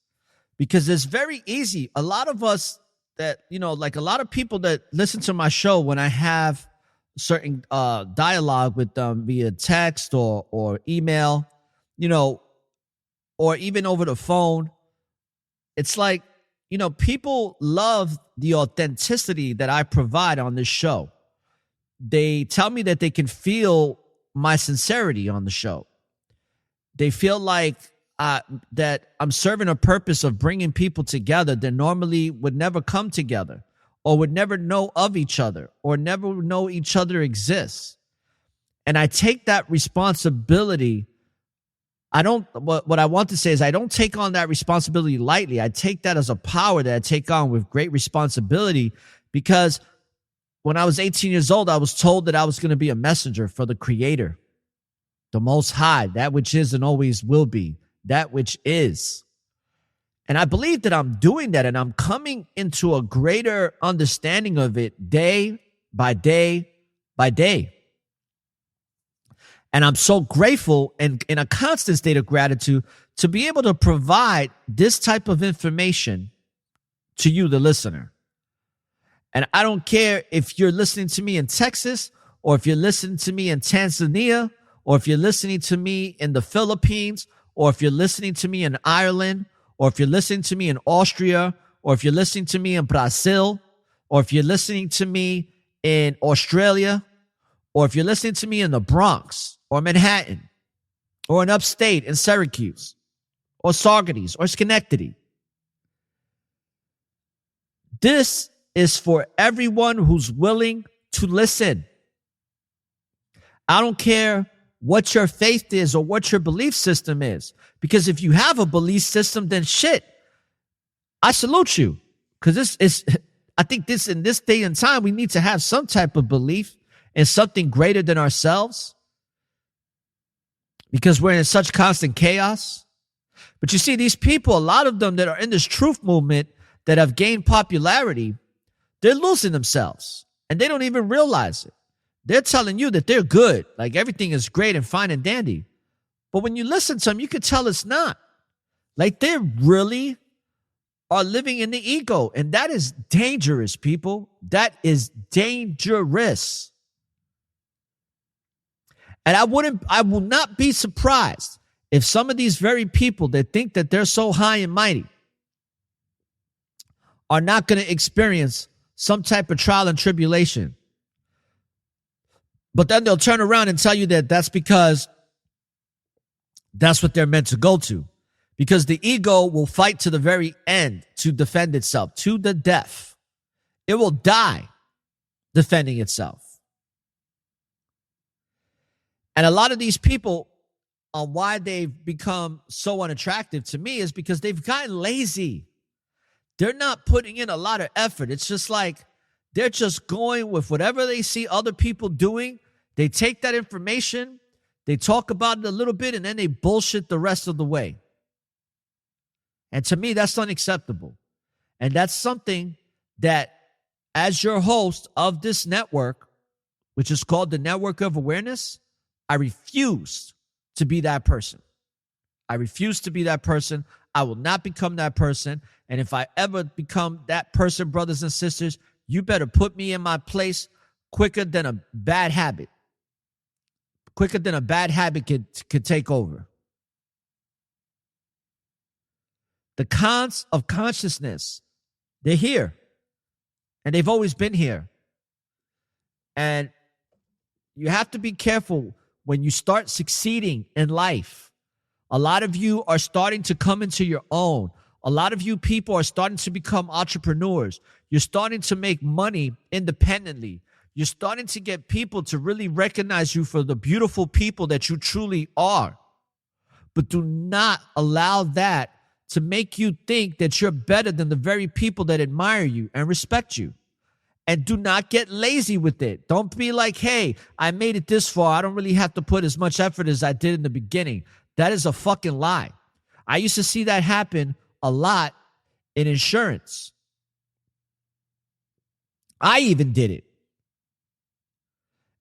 because it's very easy. A lot of us that, like a lot of people that listen to my show when I have certain dialogue with them via text or email, or even over the phone, it's like, people love the authenticity that I provide on this show. They tell me that they can feel my sincerity on the show. They feel like that I'm serving a purpose of bringing people together that normally would never come together or would never know of each other or never know each other exists. And I take that responsibility. What I want to say is I don't take on that responsibility lightly. I take that as a power that I take on with great responsibility because when I was 18 years old, I was told that I was going to be a messenger for the Creator, the Most High, that which is and always will be, that which is. And I believe that I'm doing that, and I'm coming into a greater understanding of it day by day by day. And I'm so grateful and in a constant state of gratitude to be able to provide this type of information to you, the listener. And I don't care if you're listening to me in Texas or if you're listening to me in Tanzania or if you're listening to me in the Philippines or if you're listening to me in Ireland or if you're listening to me in Austria or if you're listening to me in Brazil or if you're listening to me in Australia or if you're listening to me in the Bronx or Manhattan or in upstate in Syracuse or Saugerties or Schenectady. This is for everyone who's willing to listen. I don't care what your faith is or what your belief system is. Because if you have a belief system, then shit, I salute you. Because I think in this day and time, we need to have some type of belief in something greater than ourselves. Because we're in such constant chaos. But you see, these people, a lot of them that are in this truth movement that have gained popularity, they're losing themselves and they don't even realize it. They're telling you that they're good, like everything is great and fine and dandy. But when you listen to them, you can tell it's not. Like they really are living in the ego. And that is dangerous, people. That is dangerous. And I will not be surprised if some of these very people that think that they're so high and mighty are not going to experience some type of trial and tribulation. But then they'll turn around and tell you that that's because that's what they're meant to go to. Because the ego will fight to the very end to defend itself, to the death. It will die defending itself. And a lot of these people, on why they've become so unattractive to me is because they've gotten lazy. They're not putting in a lot of effort. It's just like they're just going with whatever they see other people doing. They take that information, they talk about it a little bit, and then they bullshit the rest of the way. And to me, that's unacceptable. And that's something that, as your host of this network, which is called the Network of Awareness, I refuse to be that person. I refuse to be that person. I will not become that person. And if I ever become that person, brothers and sisters, you better put me in my place quicker than a bad habit. Quicker than a bad habit could take over. The cons of consciousness, they're here. And they've always been here. And you have to be careful when you start succeeding in life. A lot of you are starting to come into your own. A lot of you people are starting to become entrepreneurs. You're starting to make money independently. You're starting to get people to really recognize you for the beautiful people that you truly are. But do not allow that to make you think that you're better than the very people that admire you and respect you. And do not get lazy with it. Don't be like, hey, I made it this far. I don't really have to put as much effort as I did in the beginning. That is a fucking lie. I used to see that happen a lot in insurance. I even did it.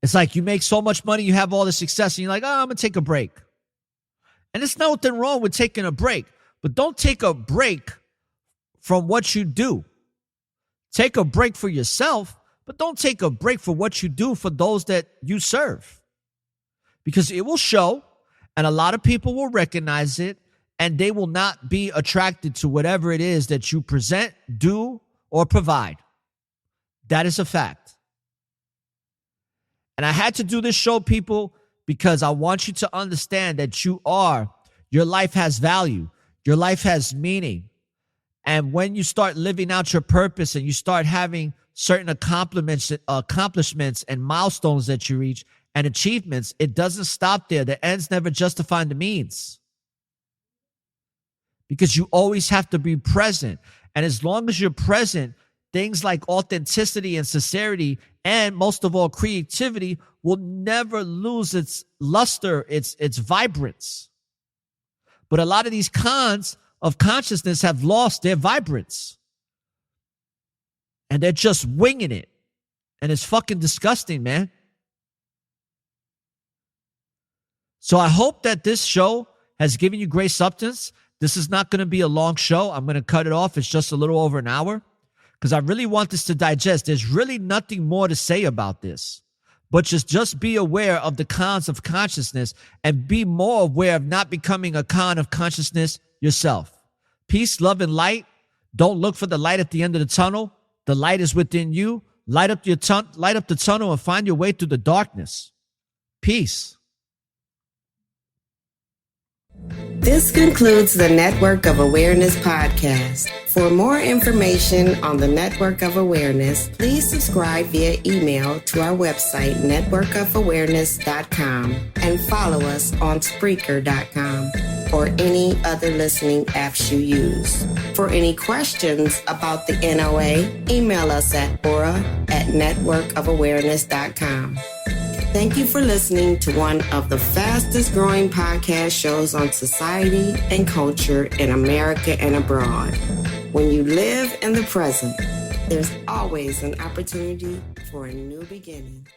It's like you make so much money, you have all the success, and you're like, oh, I'm going to take a break. And there's nothing wrong with taking a break. But don't take a break from what you do. Take a break for yourself, but don't take a break for what you do for those that you serve. Because it will show, and a lot of people will recognize it, and they will not be attracted to whatever it is that you present, do, or provide. That is a fact. And I had to do this show, people, because I want you to understand that your life has value. Your life has meaning. And when you start living out your purpose and you start having certain accomplishments and milestones that you reach and achievements, it doesn't stop there. The ends never justify the means. Because you always have to be present. And as long as you're present, things like authenticity and sincerity and most of all creativity will never lose its luster, its vibrance. But a lot of these cons of consciousness have lost their vibrance. And they're just winging it. And it's fucking disgusting, man. So I hope that this show has given you great substance. This is not going to be a long show. I'm going to cut it off. It's just a little over an hour because I really want this to digest. There's really nothing more to say about this. But just be aware of the cons of consciousness and be more aware of not becoming a con of consciousness yourself. Peace, love, and light. Don't look for the light at the end of the tunnel. The light is within you. Light up the tunnel and find your way through the darkness. Peace. This concludes the Network of Awareness podcast. For more information on the Network of Awareness, please subscribe via email to our website, networkofawareness.com, and follow us on Spreaker.com or any other listening apps you use. For any questions about the NOA, email us at aura@networkofawareness.com. Thank you for listening to one of the fastest growing podcast shows on society and culture in America and abroad. When you live in the present, there's always an opportunity for a new beginning.